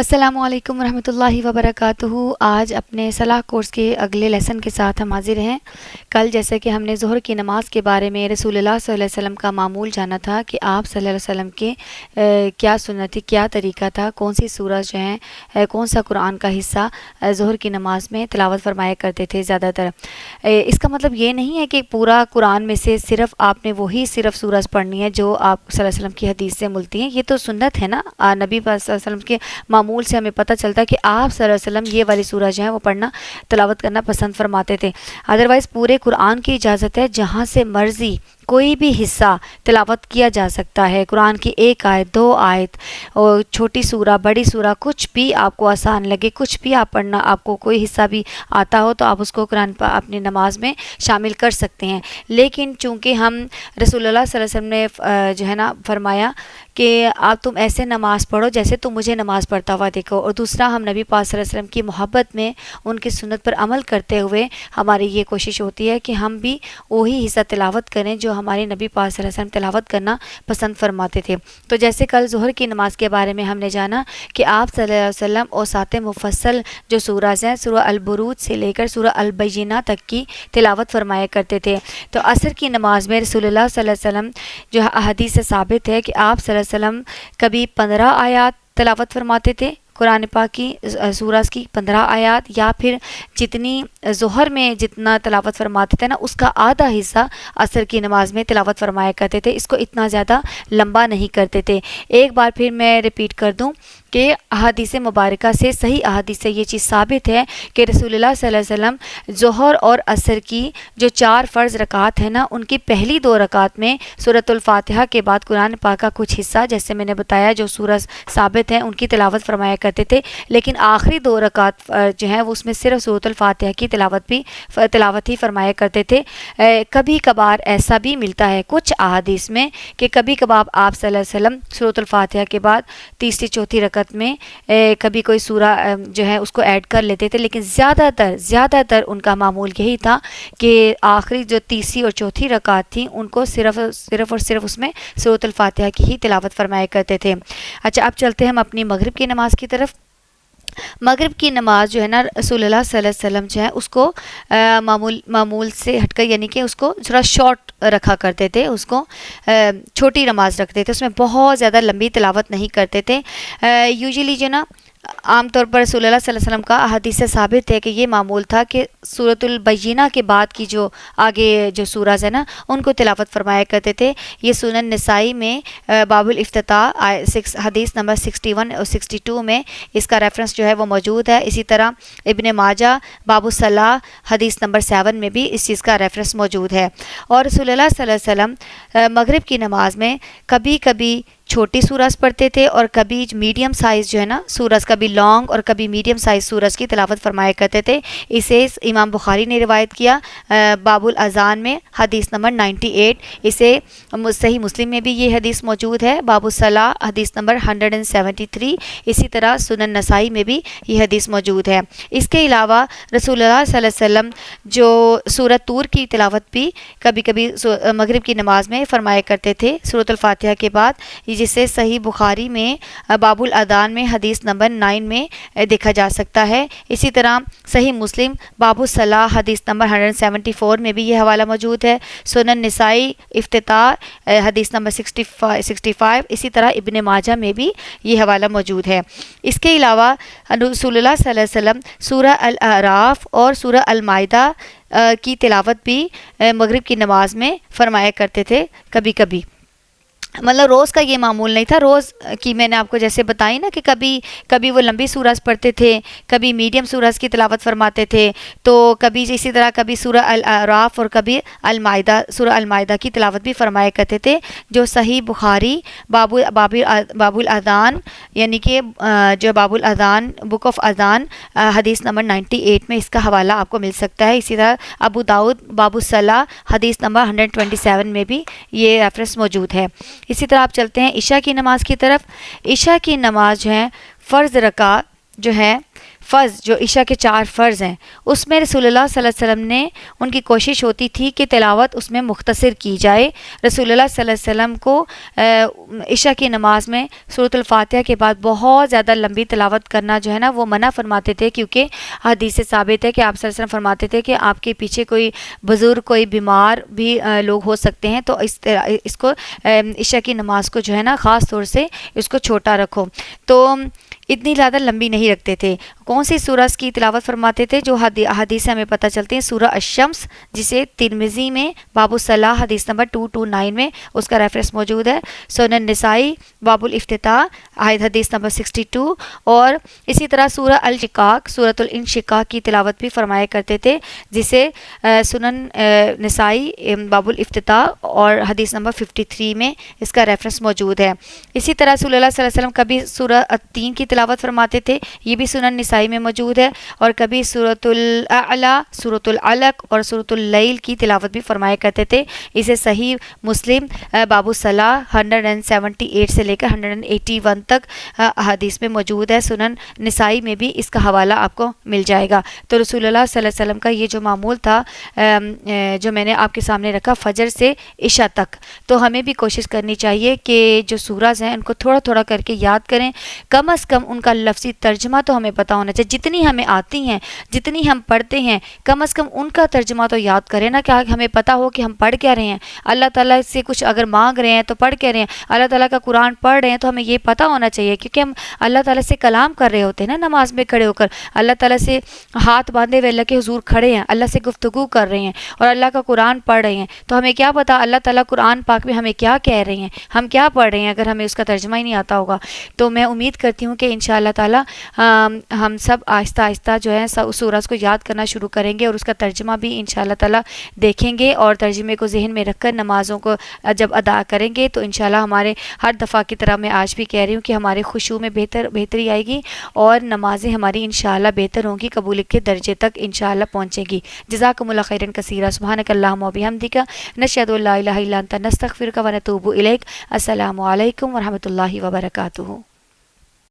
السلام علیکم ورحمۃ اللہ وبرکاتہ۔ آج اپنے صلاح کورس کے اگلے لیسن کے ساتھ ہم حاضر ہیں۔ کل جیسے کہ ہم نے ظہر کی نماز کے بارے میں رسول اللہ صلی اللہ علیہ وسلم کا معمول جانا تھا کہ آپ صلی اللہ علیہ وسلم کے کیا سنت تھی، کیا طریقہ تھا، کون سی سورج جو ہیں، کون سا قرآن کا حصہ ظہر کی نماز میں تلاوت فرمایا کرتے تھے زیادہ تر۔ اس کا مطلب یہ نہیں ہے کہ پورا قرآن میں سے صرف آپ نے وہی صرف سورج پڑھنی ہے جو آپ صلی اللہ علیہ وسلم کی حدیث سے ملتی ہیں، یہ تو سنت ہے نا۔ نبی پاک صلی اللہ علیہ وسلم کے معمول سے ہمیں پتہ چلتا ہے کہ آپ صلی اللہ علیہ وسلم یہ والی سورہ جو ہے وہ پڑھنا، تلاوت کرنا پسند فرماتے تھے۔ ادروائز پورے قرآن کی اجازت ہے، جہاں سے مرضی کوئی بھی حصہ تلاوت کیا جا سکتا ہے۔ قرآن کی ایک آیت، دو آیت، اور چھوٹی سورہ، بڑی سورہ، کچھ بھی آپ کو آسان لگے، کچھ بھی آپ پڑھنا، آپ کو کوئی حصہ بھی آتا ہو تو آپ اس کو قرآن پر اپنی نماز میں شامل کر سکتے ہیں۔ لیکن چونکہ ہم رسول اللہ صلی اللہ علیہ وسلم نے جو ہے نا فرمایا کہ آپ تم ایسے نماز پڑھو جیسے تم مجھے نماز پڑھتا ہوا دیکھو، اور دوسرا ہم نبی پاک صلی اللہ علیہ وسلم کی محبت میں ان کی سنت پر عمل کرتے ہوئے ہماری یہ کوشش ہوتی ہے کہ ہم بھی وہی حصہ تلاوت کریں جو ہمارے نبی پاک صلی اللہ علیہ وسلم تلاوت کرنا پسند فرماتے تھے۔ تو جیسے کل ظہر کی نماز کے بارے میں ہم نے جانا کہ آپ صلی اللہ علیہ وسلم اوساط مفصل جو سورج ہیں، سورہ البروج سے لے کر سورہ البینہ تک کی تلاوت فرمایا کرتے تھے۔ تو عصر کی نماز میں رسول اللہ صلی اللہ علیہ وسلم جو احادیث سے ثابت ہے کہ آپ صلی اللہ علیہ وسلم کبھی 15 آیات تلاوت فرماتے تھے قرآن پاک کی، سورہ کی 15 آیات، یا پھر جتنی ظہر میں جتنا تلاوت فرماتے تھے نا اس کا آدھا حصہ عصر کی نماز میں تلاوت فرمایا کرتے تھے۔ اس کو اتنا زیادہ لمبا نہیں کرتے تھے۔ ایک بار پھر میں ریپیٹ کر دوں کہ احادیث مبارکہ سے، صحیح احادیث سے یہ چیز ثابت ہے کہ رسول اللہ صلی اللہ علیہ وسلم ظہر اور عصر کی جو 4 فرض رکعات ہیں نا، ان کی پہلی 2 رکعات میں سورۃ الفاتحہ کے بعد قرآن پاک کا کچھ حصہ، جیسے میں نے بتایا جو سورج ثابت ہیں، ان کی تلاوت فرمایا کرتے تھے۔ لیکن آخری 2 رکعات جو ہیں وہ اس میں صرف سورۃ الفاتحہ کی تلاوت ہی فرمایا کرتے تھے۔ کبھی کبھار ایسا بھی ملتا ہے کچھ احادیث میں کہ کبھی کبھار آپ صلی اللہ علیہ وسلم سورۃ الفاتحہ کے بعد تیسری چوتھی رکعت میں کبھی کوئی سورہ جو ہے اس کو ایڈ کر لیتے تھے، لیکن زیادہ تر ان کا معمول یہی تھا کہ آخری جو تیسری اور چوتھی رکعت تھیں ان کو صرف اور صرف اس میں سورۃ الفاتحہ کی ہی تلاوت فرمایا کرتے تھے۔ اچھا، اب چلتے ہیں ہم اپنی مغرب کی نماز کی طرف۔ مغرب کی نماز جو ہے نا رسول اللہ صلی اللہ علیہ وسلم جو ہے اس کو معمول سے ہٹ کر، یعنی کہ اس کو تھوڑا شارٹ رکھا کرتے تھے، اس کو چھوٹی نماز رکھتے تھے، اس میں بہت زیادہ لمبی تلاوت نہیں کرتے تھے۔ یوزلی جو نا عام طور پر رسول اللہ صلی اللہ علیہ وسلم کا احادیث سے ثابت ہے کہ یہ معمول تھا کہ سورۃ البینہ کے بعد کی جو آگے جو سورج ہے نا ان کو تلاوت فرمایا کرتے تھے۔ یہ سنن نسائی میں باب الافتتاح حدیث نمبر 61 اور 62 میں اس کا ریفرنس جو ہے وہ موجود ہے۔ اسی طرح ابن ماجہ باب الصلاح حدیث نمبر 7 میں بھی اس چیز کا ریفرنس موجود ہے۔ اور رسول اللہ صلی اللہ علیہ وسلم مغرب کی نماز میں کبھی کبھی چھوٹی سورج پڑھتے تھے اور کبھی میڈیم سائز جو ہے نا سورج، کبھی لانگ اور کبھی میڈیم سائز سورج کی تلاوت فرمایا کرتے تھے۔ اسے امام بخاری نے روایت کیا باب الاذان میں حدیث نمبر 98۔ اسے صحیح مسلم میں بھی یہ حدیث موجود ہے باب الصلاح حدیث نمبر 173۔ اسی طرح سنن نسائی میں بھی یہ حدیث موجود ہے۔ اس کے علاوہ رسول اللہ صلی اللہ علیہ وسلم جو سورۃ طور کی تلاوت بھی کبھی کبھی مغرب کی نماز میں فرمایا کرتے تھے سورۃ الفاتحہ کے بعد، جسے صحیح بخاری میں باب الاذان میں حدیث نمبر 9 میں دیکھا جا سکتا ہے۔ اسی طرح صحیح مسلم باب الصلاح حدیث نمبر 174 میں بھی یہ حوالہ موجود ہے۔ سنن نسائی افتتاح حدیث نمبر 65۔ اسی طرح ابن ماجہ میں بھی یہ حوالہ موجود ہے۔ اس کے علاوہ رسول اللہ صلی اللہ علیہ وسلم سورہ الاعراف اور سورہ المائدہ کی تلاوت بھی مغرب کی نماز میں فرمایا کرتے تھے کبھی کبھی۔ مطلب روز کا یہ معمول نہیں تھا، روز کی میں نے آپ کو جیسے بتائی نا کہ کبھی وہ لمبی سورج پڑھتے تھے، کبھی میڈیم سورج کی تلاوت فرماتے تھے، تو کبھی اسی طرح کبھی سورہ الاعراف اور کبھی سورہ المائدہ کی تلاوت بھی فرمایا کرتے تھے، جو صحیح بخاری باب الاذان یعنی کہ جو باب الاذان بک آف اذان حدیث نمبر 98 میں اس کا حوالہ آپ کو مل سکتا ہے۔ اسی طرح ابو داؤد باب الصلاح حدیث نمبر 127 میں بھی یہ ریفرنس موجود ہے۔ اسی طرح آپ چلتے ہیں عشاء کی نماز کی طرف۔ عشاء کی نماز جو ہے فرض رکعت جو ہے فرض جو عشاء کے 4 فرض ہیں اس میں رسول اللہ صلی اللہ علیہ وسلم نے ان کی کوشش ہوتی تھی کہ تلاوت اس میں مختصر کی جائے. رسول اللہ صلی اللہ علیہ وسلم کو عشاء کی نماز میں سورۃ الفاتحہ کے بعد بہت زیادہ لمبی تلاوت کرنا جو ہے نا وہ منع فرماتے تھے، کیونکہ حدیث سے ثابت ہے کہ آپ صلی اللہ علیہ وسلم فرماتے تھے کہ آپ کے پیچھے کوئی بزرگ کوئی بیمار بھی لوگ ہو سکتے ہیں، تو اس کو عشاء کی نماز کو جو ہے نا خاص طور سے اس کو چھوٹا رکھو. تو اتنی زیادہ لمبی نہیں رکھتے تھے. کون سی سورہ کی تلاوت فرماتے تھے جو حدیث سے ہمیں پتہ چلتی ہیں؟ سورہ الشمس، جسے ترمذی میں باب الصلاح حدیث نمبر 229 میں اس کا ریفرنس موجود ہے. سنن نسائی باب الافتتاح حدیث نمبر 62. اور اسی طرح سورہ الشقاق سورۃ الانشقاق کی تلاوت بھی فرمایا کرتے تھے، جسے سنن نسائی باب الافتتاح اور حدیث نمبر 53 میں اس کا ریفرنس موجود ہے. اسی طرح رسول اللہ صلی اللہ علیہ وسلم کبھی سورہ التین کی تلاوت فرماتے تھے، یہ بھی سنن نسائی میں موجود ہے، اور کبھی سورۃ الاعلی، سورۃ العلق اور سورۃ اللیل کی تلاوت بھی فرمایا کرتے تھے. اسے صحیح مسلم باب الصلاح 178 سے لے کر 181 تک حدیث میں موجود ہے. سنن نسائی میں بھی اس کا حوالہ آپ کو مل جائے گا. تو رسول اللہ صلی اللہ علیہ وسلم کا یہ جو معمول تھا جو میں نے آپ کے سامنے رکھا فجر سے عشاء تک، تو ہمیں بھی کوشش کرنی چاہیے کہ جو سورج ہیں ان کو تھوڑا تھوڑا کر کے یاد کریں. کم از کم ان کا لفظی ترجمہ تو ہمیں پتہ ہونا چاہیے. جتنی ہمیں آتی ہیں، جتنی ہم پڑھتے ہیں، کم از کم ان کا ترجمہ تو یاد کریں نا، کہ ہمیں پتہ ہو کہ ہم پڑھ کیا رہے ہیں. اللہ تعالیٰ سے کچھ اگر مانگ رہے ہیں تو پڑھ کیا رہے ہیں. اللہ تعالیٰ کا قرآن پڑھ رہے ہیں تو ہمیں یہ پتہ ہونا چاہیے، کیونکہ ہم اللہ تعالیٰ سے کلام کر رہے ہوتے ہیں نا نماز میں کھڑے ہو کر. اللہ تعالیٰ سے ہاتھ باندھے ہوئے اللہ کے حضور کھڑے ہیں، اللہ سے گفتگو کر رہے ہیں اور اللہ کا قرآن پڑھ رہے ہیں. تو ہمیں کیا پتہ اللہ تعالیٰ قرآن پاک میں ہمیں کیا کہہ رہے ہیں، ہم کیا پڑھ رہے ہیں، اگر ہمیں اس کا ترجمہ ہی نہیں آتا ہوگا. تو میں امید کرتی ہوں کہ انشاءاللہ تعالیٰ ہم سب آہستہ آہستہ جو ہے سورج کو یاد کرنا شروع کریں گے، اور اس کا ترجمہ بھی انشاءاللہ تعالیٰ دیکھیں گے، اور ترجمے کو ذہن میں رکھ کر نمازوں کو جب ادا کریں گے تو انشاءاللہ ہمارے ہر دفعہ کی طرح میں آج بھی کہہ رہی ہوں کہ ہمارے خشوع میں بہتری آئے گی، اور نمازیں ہماری انشاءاللہ بہتر ہوں گی، قبولیت کے درجے تک انشاءاللہ پہنچیں گی. جزاکم اللہ خیرا کثیرا. سبحانک اللہم و بحمدک، نشہد ان لا الہ الا انت، نستغفرک و نتوب الیک. السلام علیکم ورحمۃ اللہ وبرکاتہ.